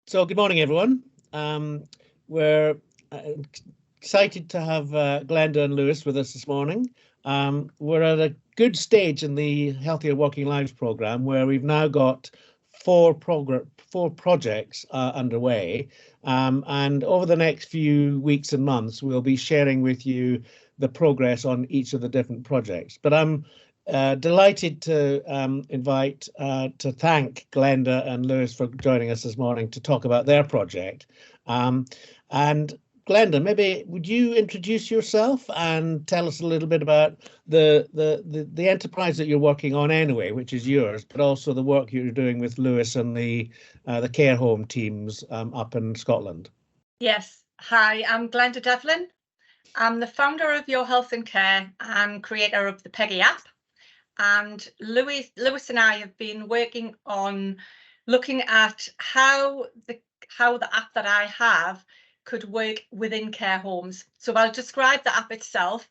So good morning, everyone. We're excited to have Glenda and Lewis with us this morning. We're at a good stage in the Healthier Working Lives programme where we've now got four projects underway. And over the next few weeks and months, we'll be sharing with you the progress on each of the different projects. But I'm delighted to thank Glenda and Lewis for joining us this morning to talk about their project. And Glenda, maybe would you introduce yourself and tell us a little bit about the enterprise that you're working on anyway, which is yours, but also the work you're doing with Lewis and the care home teams up in Scotland. Yes. Hi, I'm Glenda Devlin. I'm the founder of Your Health and Care and creator of the Peggi app. And Lewis and I have been working on looking at how the app that I have could work within care homes. So I'll describe the app itself.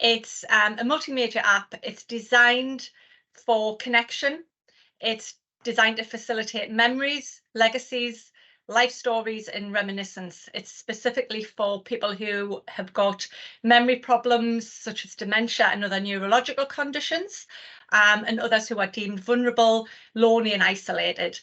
It's a multimedia app. It's designed for connection. It's designed to facilitate memories, legacies, life stories, and reminiscence. It's specifically for people who have got memory problems such as dementia and other neurological conditions, and others who are deemed vulnerable, lonely and isolated.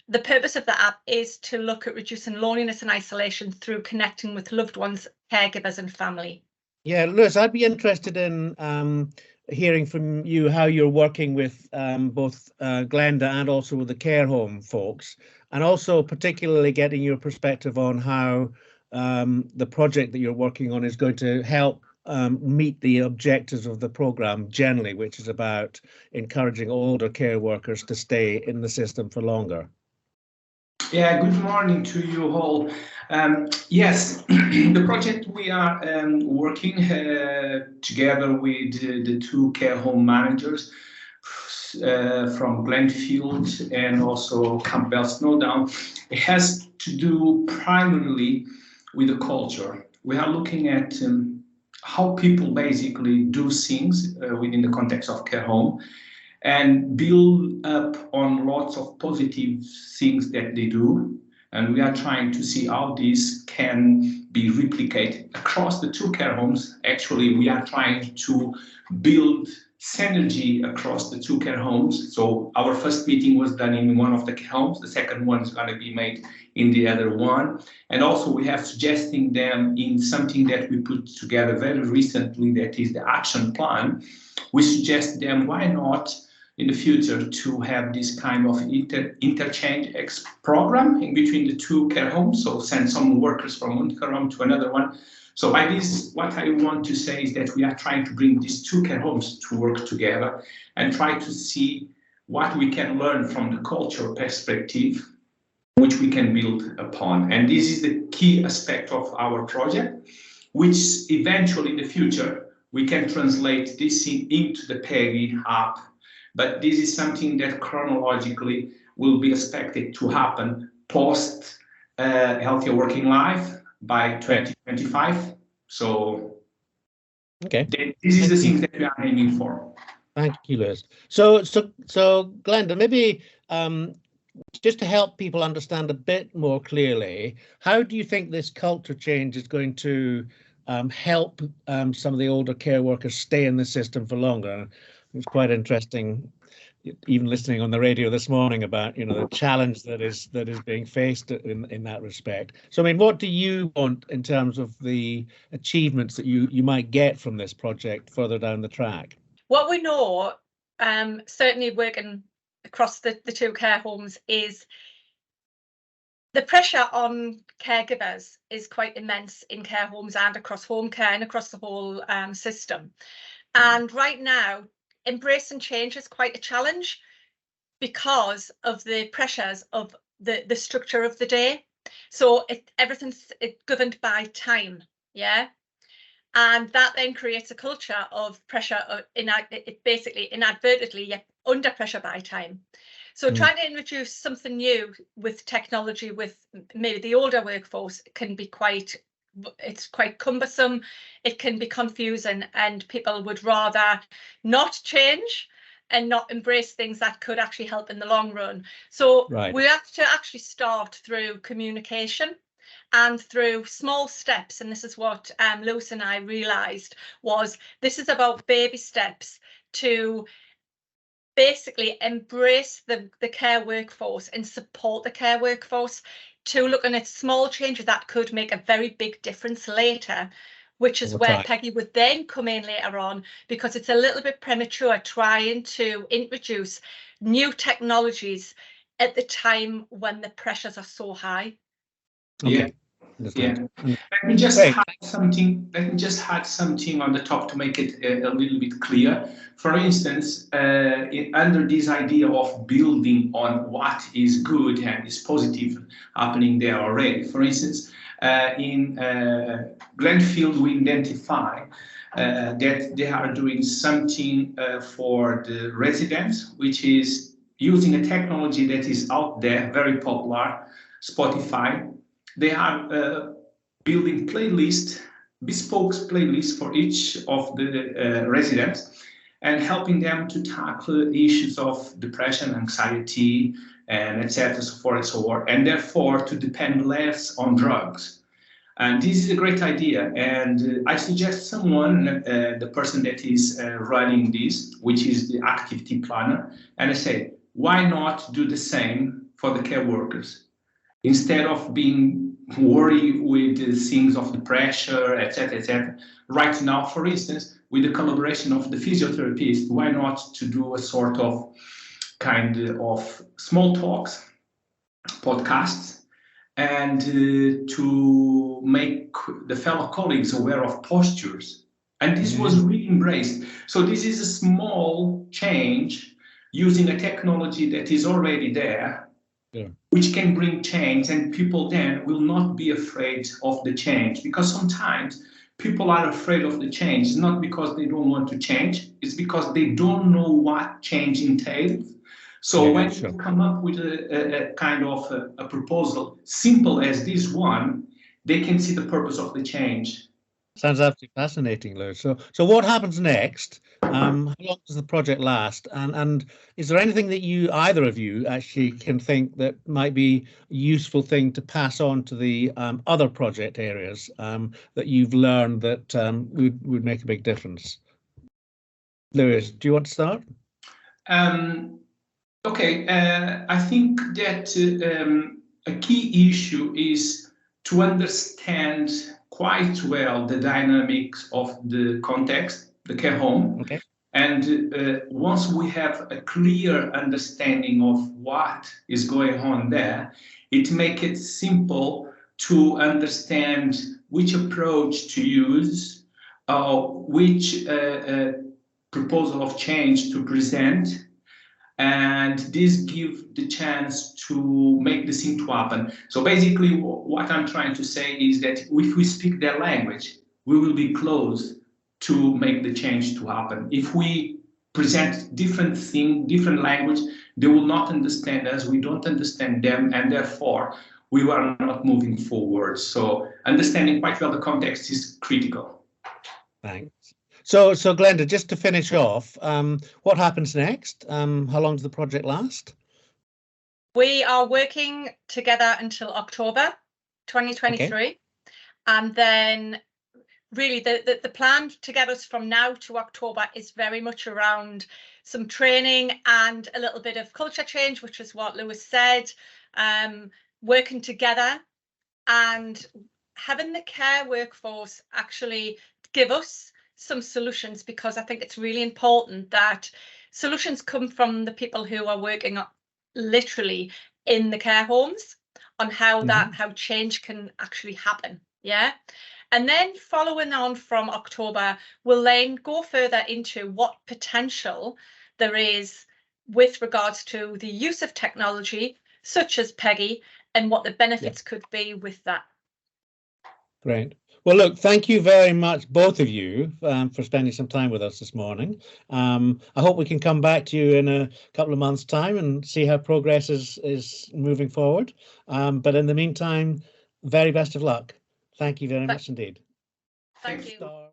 The purpose of the app is to look at reducing loneliness and isolation through connecting with loved ones, caregivers and family. Yeah, Lewis, I'd be interested in hearing from you how you're working with both Glenda and also with the care home folks, and also particularly getting your perspective on how the project that you're working on is going to help meet the objectives of the programme generally, which is about encouraging older care workers to stay in the system for longer. Yeah, good morning to you all. Yes, the project we are working together with the two care home managers from Glenfield and also Campbell Snowdown, it has to do primarily with the culture. We are looking at how people basically do things within the context of care home, and build up on lots of positive things that they do. And we are trying to see how this can be replicated across the two care homes. Actually, we are trying to build synergy across the two care homes. So our first meeting was done in one of the care homes. The second one is going to be made in the other one. And also we have suggesting them in something that we put together very recently, that is the action plan. We suggest them, why not in the future to have this kind of interchange program in between the two care homes, so send some workers from one care home to another one. So by this, what I want to say is that we are trying to bring these two care homes to work together and try to see what we can learn from the culture perspective, which we can build upon. And this is the key aspect of our project, which eventually in the future, we can translate this into the Peggi app. But this is something that chronologically will be expected to happen post Healthier Working Life by 2025. So okay, this is the thing that we are aiming for. Thank you, Lewis. So Glenda, maybe just to help people understand a bit more clearly, how do you think this culture change is going to help some of the older care workers stay in the system for longer? It's quite interesting, even listening on the radio this morning about the challenge that is being faced in that respect. So I mean, what do you want in terms of the achievements that you might get from this project further down the track? What we know, certainly working across the two care homes, is the pressure on caregivers is quite immense in care homes and across home care and across the whole system. And right now, embracing change is quite a challenge because of the pressures of the structure of the day. So everything's governed by time, yeah? And that then creates a culture of pressure, basically inadvertently, yet under pressure by time. So trying to introduce something new with technology with maybe the older workforce can be quite cumbersome. It can be confusing, and people would rather not change and not embrace things that could actually help in the long run. So we have to actually start through communication and through small steps. And this is what Lewis and I realised, was this is about baby steps to basically embrace the care workforce and support the care workforce, to looking at small changes that could make a very big difference later, which is where Peggi would then come in later on, because it's a little bit premature trying to introduce new technologies at the time when the pressures are so high. Yeah. Yeah. Let me just add something. Let me just add something on the top to make it a little bit clear. For instance, under this idea of building on what is good and is positive happening there already. For instance, in Glenfield, we identify that they are doing something for the residents, which is using a technology that is out there, very popular, Spotify. They are building bespoke playlists for each of the residents, and helping them to tackle issues of depression, anxiety, and etc., so forth and so on, and therefore to depend less on drugs. And this is a great idea, and I suggest someone, the person that is running this, which is the activity planner, and I say, why not do the same for the care workers? Instead of being worried with the things of the pressure, etc., right now, for instance, with the collaboration of the physiotherapist, why not to do a sort of kind of small talks, podcasts, and to make the fellow colleagues aware of postures. And this was really embraced. So this is a small change using a technology that is already there, which can bring change, and people then will not be afraid of the change, because sometimes people are afraid of the change. It's not because they don't want to change, it's because they don't know what change entails. So when you come up with a kind of a proposal simple as this one, they can see the purpose of the change. Sounds absolutely fascinating, Lou. So what happens next? How long does the project last? And is there anything that either of you actually can think that might be a useful thing to pass on to the other project areas that you've learned that would make a big difference? Lewis, do you want to start? Okay, I think that a key issue is to understand quite well the dynamics of the context, the care home. Okay. And once we have a clear understanding of what is going on there, it makes it simple to understand which approach to use, which proposal of change to present, and this gives the chance to make the thing to happen. So basically what I'm trying to say is that if we speak their language, we will be close to make the change to happen. If we present different language, they will not understand us, we don't understand them, and therefore we are not moving forward. So understanding quite well the context is critical. Thanks. So Glenda, just to finish off, what happens next? How long does the project last? We are working together until October 2023. Okay. And then really the plan to get us from now to October is very much around some training and a little bit of culture change, which is what Lewis said, working together and having the care workforce actually give us some solutions, because I think it's really important that solutions come from the people who are working literally in the care homes on how how change can actually happen. Yeah. And then following on from October, we'll then go further into what potential there is with regards to the use of technology such as Peggi and what the benefits could be with that. Great. Well, look, thank you very much, both of you, for spending some time with us this morning. I hope we can come back to you in a couple of months' time and see how progress is moving forward. But in the meantime, very best of luck. Thank you very much indeed. Thank you.